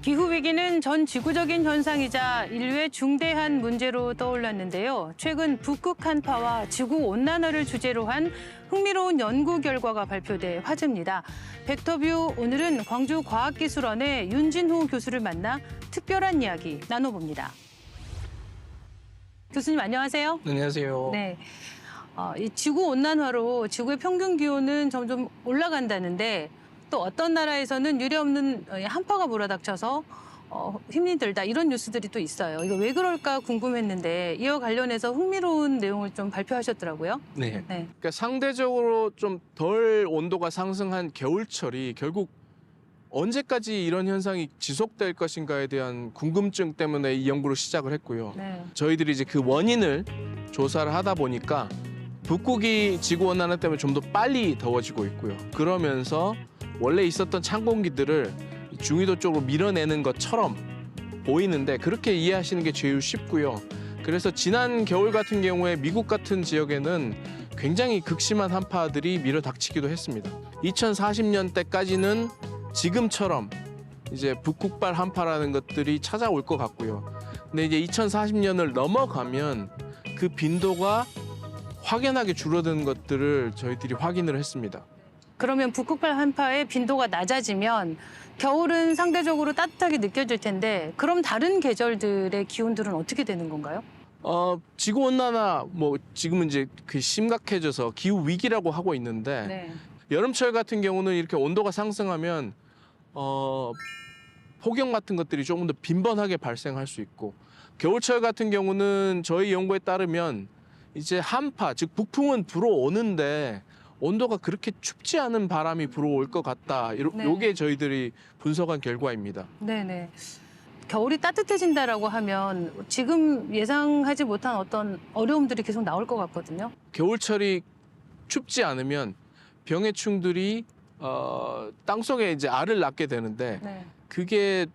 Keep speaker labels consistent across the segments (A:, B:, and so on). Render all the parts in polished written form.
A: 기후위기는 전 지구적인 현상이자 인류의 중대한 문제로 떠올랐는데요. 최근 북극 한파와 지구온난화를 주제로 한 흥미로운 연구 결과가 발표돼 화제입니다. 벡터뷰 오늘은 광주과학기술원의 윤진호 교수를 만나 특별한 이야기 나눠봅니다. 교수님 안녕하세요.
B: 안녕하세요.
A: 네. 이 지구온난화로 지구의 평균 기온은 점점 올라간다는데 또 어떤 나라에서는 유례없는 한파가 몰아닥쳐서 힘이 들다 이런 뉴스들이 또 있어요. 이거 왜 그럴까 궁금했는데 이와 관련해서 흥미로운 내용을 좀 발표하셨더라고요.
B: 네. 그러니까 상대적으로 좀 덜 온도가 상승한 겨울철이 결국 언제까지 이런 현상이 지속될 것인가에 대한 궁금증 때문에 이 연구를 시작을 했고요.
A: 네.
B: 저희들이 이제 그 원인을 조사를 하다 보니까 북극이 지구온난화 때문에 좀 더 빨리 더워지고 있고요. 그러면서 원래 있었던 찬 공기들을 중위도 쪽으로 밀어내는 것처럼 보이는데 그렇게 이해하시는 게 제일 쉽고요. 그래서 지난 겨울 같은 경우에 미국 같은 지역에는 굉장히 극심한 한파들이 밀어닥치기도 했습니다. 2040년대까지는 지금처럼 이제 북극발 한파라는 것들이 찾아올 것 같고요. 근데 이제 2040년을 넘어가면 그 빈도가 확연하게 줄어드는 것들을 저희들이 확인을 했습니다.
A: 그러면 북극발 한파의 빈도가 낮아지면 겨울은 상대적으로 따뜻하게 느껴질 텐데 그럼 다른 계절들의 기온들은 어떻게 되는 건가요?
B: 지구 온난화 뭐 지금은 이제 그 심각해져서 기후 위기라고 하고 있는데
A: 네.
B: 여름철 같은 경우는 이렇게 온도가 상승하면 폭염 같은 것들이 조금 더 빈번하게 발생할 수 있고 겨울철 같은 경우는 저희 연구에 따르면 이제 한파 즉 북풍은 불어오는데 온도가 그렇게 춥지 않은 바람이 불어올 것 같다.
A: 네.
B: 요게 저희들이 분석한 결과입니다.
A: 네네. 겨울이 따뜻해진다라고 하면 지금 예상하지 못한 어떤 어려움들이 계속 나올 것 같거든요.
B: 겨울철이 춥지 않으면 병해충들이 땅속에 이제 알을 낳게 되는데
A: 네.
B: 그게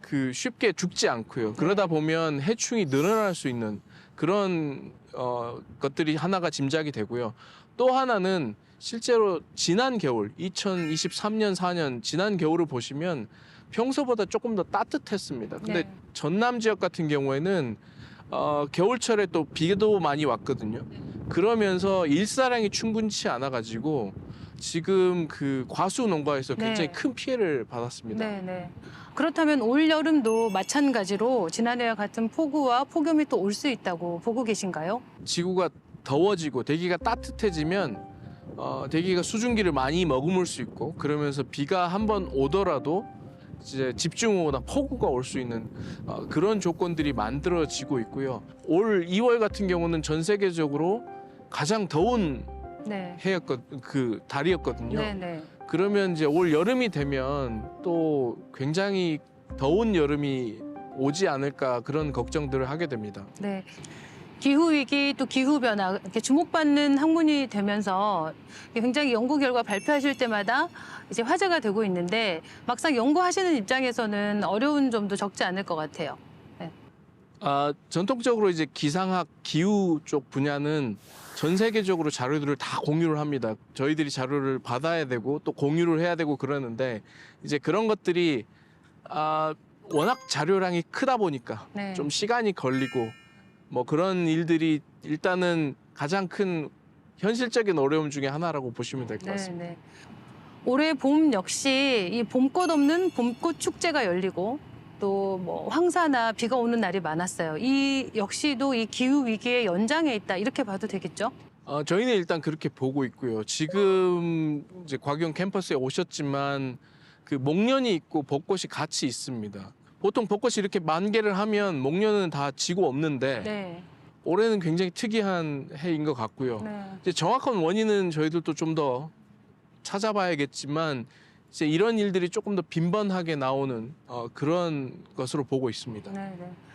B: 그 쉽게 죽지 않고요. 그러다 보면 해충이 늘어날 수 있는 그런 것들이 하나가 짐작이 되고요. 또 하나는 실제로 지난 겨울 2023년 4년 지난 겨울을 보시면 평소보다 조금 더 따뜻했습니다. 근데
A: 네.
B: 전남 지역 같은 경우에는 겨울철에 또 비도 많이 왔거든요. 그러면서 일사량이 충분치 않아 가지고 지금 그 과수 농가에서 굉장히
A: 네.
B: 큰 피해를 받았습니다.
A: 네네. 그렇다면 올 여름도 마찬가지로 지난해와 같은 폭우와 폭염이 또 올 수 있다고 보고 계신가요?
B: 지구가 더워지고 대기가 따뜻해지면 대기가 수증기를 많이 머금을 수 있고 그러면서 비가 한번 오더라도 이제 집중호우나 폭우가 올 수 있는 그런 조건들이 만들어지고 있고요. 올 2월 같은 경우는 전 세계적으로 가장 더운
A: 네.
B: 그 달이었거든요.
A: 네네.
B: 그러면 이제 올 여름이 되면 또 굉장히 더운 여름이 오지 않을까 그런 걱정들을 하게 됩니다.
A: 네. 기후위기 또 기후변화 이렇게 주목받는 학문이 되면서 굉장히 연구 결과 발표하실 때마다 이제 화제가 되고 있는데 막상 연구하시는 입장에서는 어려운 점도 적지 않을 것 같아요. 네.
B: 전통적으로 이제 기상학, 기후 쪽 분야는 전 세계적으로 자료들을 다 공유를 합니다. 저희들이 자료를 받아야 되고 또 공유를 해야 되고 그러는데 이제 그런 것들이 워낙 자료량이 크다 보니까
A: 네.
B: 좀 시간이 걸리고 뭐 그런 일들이 일단은 가장 큰 현실적인 어려움 중에 하나라고 보시면 될 것 같습니다.
A: 네. 올해 봄 역시 이 봄꽃 없는 봄꽃 축제가 열리고 또 뭐 황사나 비가 오는 날이 많았어요. 이 역시도 이 기후 위기의 연장에 있다 이렇게 봐도 되겠죠?
B: 저희는 일단 그렇게 보고 있고요. 지금 이제 과기원 캠퍼스에 오셨지만 그 목련이 있고 벚꽃이 같이 있습니다. 보통 벚꽃이 이렇게 만개를 하면 목련은 다 지고 없는데
A: 네.
B: 올해는 굉장히 특이한 해인 것 같고요.
A: 네.
B: 이제 정확한 원인은 저희들도 좀 더 찾아봐야겠지만 이제 이런 일들이 조금 더 빈번하게 나오는 그런 것으로 보고 있습니다.
A: 네.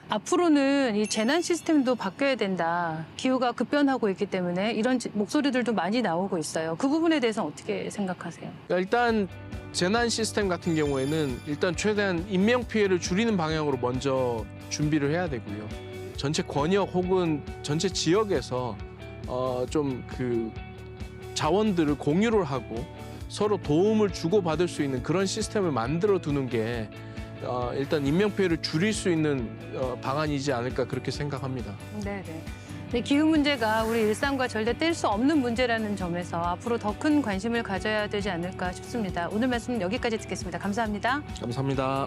A: 앞으로는 이 재난 시스템도 바뀌어야 된다. 기후가 급변하고 있기 때문에 이런 목소리들도 많이 나오고 있어요. 그 부분에 대해서는 어떻게 생각하세요?
B: 그러니까 일단 재난 시스템 같은 경우에는 일단 최대한 인명 피해를 줄이는 방향으로 먼저 준비를 해야 되고요. 전체 권역 혹은 전체 지역에서 좀 그 자원들을 공유를 하고 서로 도움을 주고받을 수 있는 그런 시스템을 만들어 두는 게 일단 인명피해를 줄일 수 있는 방안이지 않을까 그렇게 생각합니다.
A: 네네. 네, 기후 문제가 우리 일상과 절대 뗄 수 없는 문제라는 점에서 앞으로 더 큰 관심을 가져야 되지 않을까 싶습니다. 오늘 말씀 여기까지 듣겠습니다. 감사합니다.
B: 감사합니다.